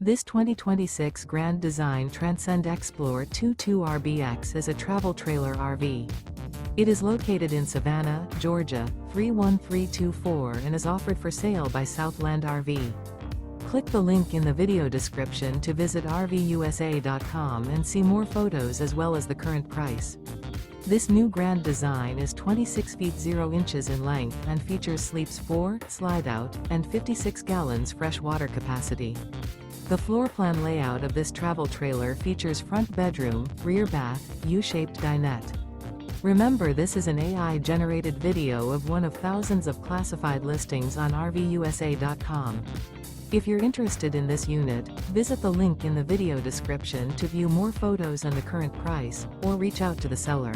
This 2026 Grand Design Transcend Xplor 22RBX is a travel trailer RV. It is located in Savannah, Georgia, 31324 and is offered for sale by Southland RV. Click the link in the video description to visit RVUSA.com and see more photos as well as the current price. This new Grand Design is 26 feet 0 inches in length and features sleeps 4, Slideout, and 56 gallons fresh water capacity. The floor plan layout of this travel trailer features front bedroom, rear bath, U-shaped dinette. Remember, this is an AI-generated video of one of thousands of classified listings on RVUSA.com. If you're interested in this unit, visit the link in the video description to view more photos and the current price, or reach out to the seller.